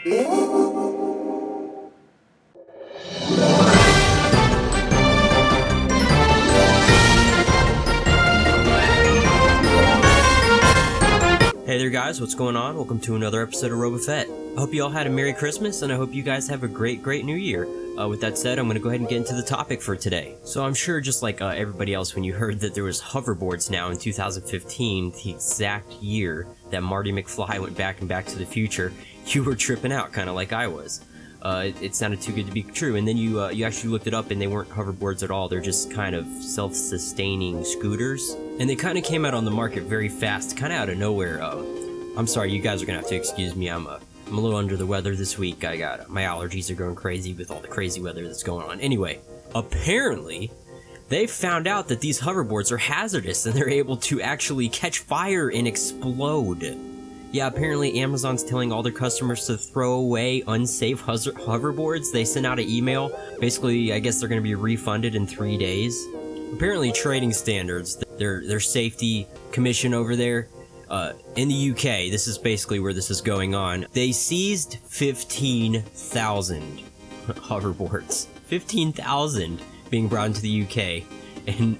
Hey there guys, what's going on? Welcome to another episode of RobaFett. I hope you all had a Merry Christmas, and I hope you guys have a great New Year. With that said, I'm going to go ahead and get into the topic for today. So I'm sure just like everybody else, when you heard that there was hoverboards now in 2015, the exact year that Marty McFly went back to the future, you were tripping out, kind of like I was. It sounded too good to be true, and then you actually looked it up, and they weren't hoverboards at all. They're just kind of self-sustaining scooters, and they kind of came out on the market very fast, kind of out of nowhere. I'm sorry, you guys are gonna have to excuse me. I'm a little under the weather this week. I got my allergies are going crazy with all the crazy weather that's going on. Anyway, apparently they found out that these hoverboards are hazardous, and they're able to actually catch fire and explode. Yeah, apparently Amazon's telling all their customers to throw away unsafe hoverboards. They sent out an email. Basically, I guess they're going to be refunded in 3 days. Apparently, Trading Standards, their safety commission over there, in the UK, this is basically where this is going on. They seized 15,000 hoverboards. 15,000 being brought into the UK, and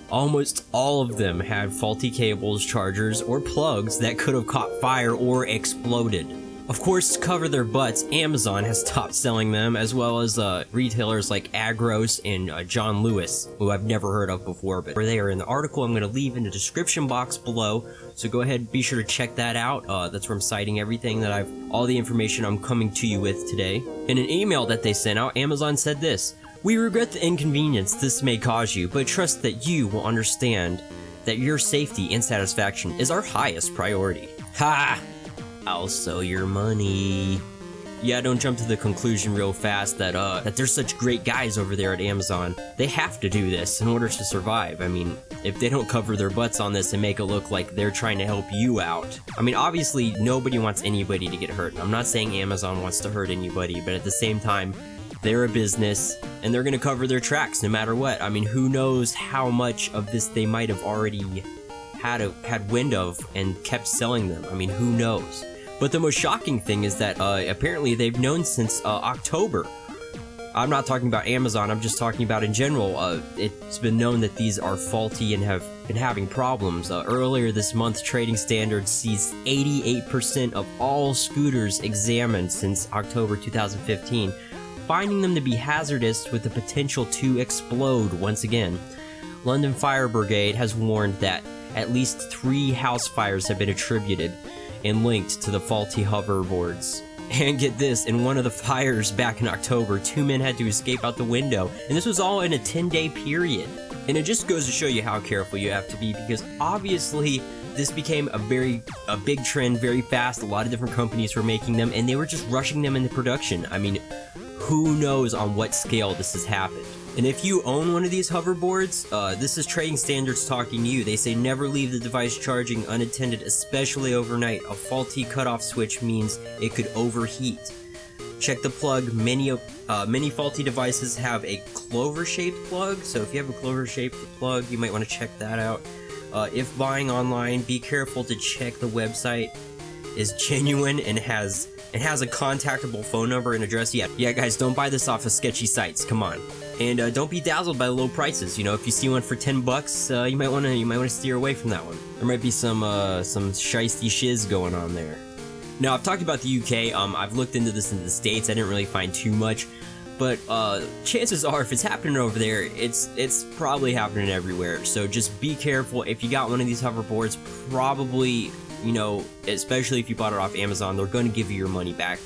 almost all of them had faulty cables, chargers, or plugs that could have caught fire or exploded. Of course, to cover their butts, Amazon has stopped selling them, as well as retailers like Agros and John Lewis, who I've never heard of before, but they are in the article I'm going to leave in the description box below, so go ahead and be sure to check that out. That's where I'm citing everything that all the information I'm coming to you with today. In an email that they sent out, Amazon said this: "We regret the inconvenience this may cause you, but trust that you will understand that your safety and satisfaction is our highest priority." Ha! I'll sell your money. Yeah, don't jump to the conclusion real fast that they're such great guys over there at Amazon. They have to do this in order to survive. I mean, if they don't cover their butts on this and make it look like they're trying to help you out. I mean, obviously, nobody wants anybody to get hurt. I'm not saying Amazon wants to hurt anybody, but at the same time, they're a business, and they're gonna cover their tracks no matter what. I mean, who knows how much of this they might have already had wind of and kept selling them. I mean, who knows? But the most shocking thing is that apparently they've known since October. I'm not talking about Amazon, I'm just talking about in general. It's been known that these are faulty and have been having problems. Earlier this month, Trading Standards seized 88% of all scooters examined since October 2015, finding them to be hazardous with the potential to explode once again. London Fire Brigade has warned that at least 3 house fires have been attributed and linked to the faulty hoverboards. And get this, in one of the fires back in October, 2 men had to escape out the window, and this was all in a 10-day period. And it just goes to show you how careful you have to be, because obviously this became a big trend very fast. A lot of different companies were making them, and they were just rushing them into production. I mean, who knows on what scale this has happened. And if you own one of these hoverboards, this is Trading Standards talking to you. They say never leave the device charging unattended, especially overnight. A faulty cutoff switch means it could overheat. Check the plug. Many faulty devices have a clover-shaped plug, so if you have a clover-shaped plug, you might want to check that out. If buying online, be careful to check the website is genuine and has a contactable phone number and address. Yeah, guys, don't buy this off of sketchy sites. Come on. And don't be dazzled by low prices. You know, if you see one for $10, you might want to steer away from that one. There might be some shiesty shiz going on there. Now, I've talked about the UK. I've looked into this in the States. I didn't really find too much, but chances are, if it's happening over there, it's probably happening everywhere. So just be careful. If you got one of these hoverboards, probably, you know, especially if you bought it off Amazon, they're going to give you your money back.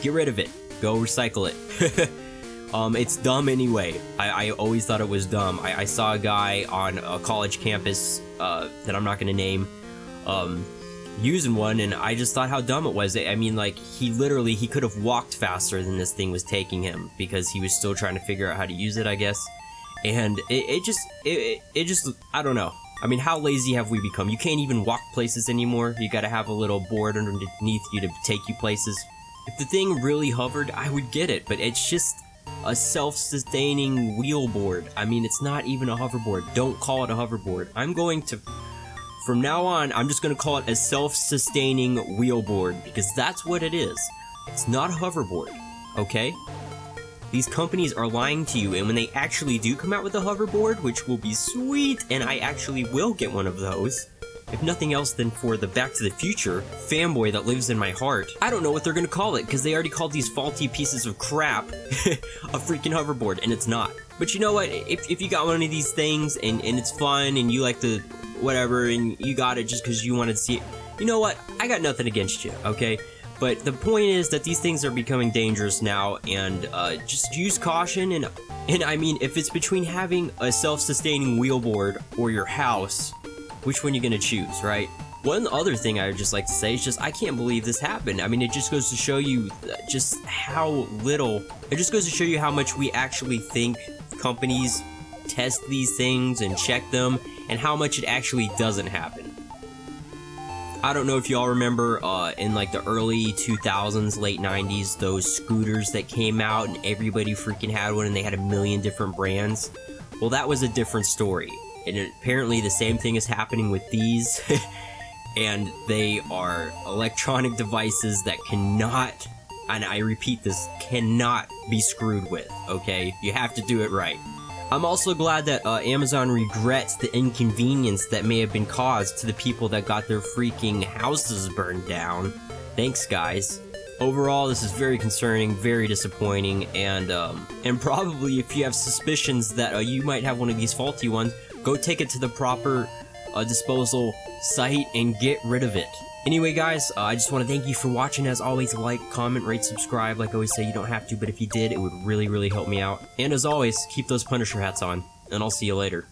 Get rid of it. Go recycle it. It's dumb anyway. I always thought it was dumb. I saw a guy on a college campus that I'm not going to name using one, and I just thought how dumb it was. I mean, like, he could have walked faster than this thing was taking him, because he was still trying to figure out how to use it, I guess. And it just, I don't know. I mean, how lazy have we become? You can't even walk places anymore. You gotta have a little board underneath you to take you places. If the thing really hovered, I would get it, but it's just a self-sustaining wheel board. I mean, it's not even a hoverboard. Don't call it a hoverboard. From now on, I'm just gonna call it a self-sustaining wheel board, because that's what it is. It's not a hoverboard, okay? These companies are lying to you, and when they actually do come out with a hoverboard, which will be sweet, and I actually will get one of those, if nothing else than for the Back to the Future fanboy that lives in my heart, I don't know what they're gonna call it, because they already called these faulty pieces of crap a freaking hoverboard, and it's not. But you know what, if you got one of these things, and it's fun, and you like the whatever, and you got it just because you wanted to see it, you know what, I got nothing against you, okay? But the point is that these things are becoming dangerous now, and just use caution, and I mean, if it's between having a self-sustaining wheelboard or your house, which one are you gonna choose, right? One other thing I would just like to say is just, I can't believe this happened. I mean, it just goes to show you just how little, it just goes to show you how much we actually think companies test these things and check them, and how much it actually doesn't happen. I don't know if y'all remember in like the early 2000s, late 90s, those scooters that came out and everybody freaking had one and they had a million different brands. Well, that was a different story. And apparently the same thing is happening with these. And they are electronic devices that cannot, and I repeat this, cannot be screwed with, okay? You have to do it right. I'm also glad that Amazon regrets the inconvenience that may have been caused to the people that got their freaking houses burned down. Thanks, guys. Overall, this is very concerning, very disappointing, and probably if you have suspicions that you might have one of these faulty ones, go take it to the proper disposal site and get rid of it. Anyway, guys, I just want to thank you for watching. As always, like, comment, rate, subscribe. Like I always say, you don't have to, but if you did, it would really, really help me out. And as always, keep those Punisher hats on, and I'll see you later.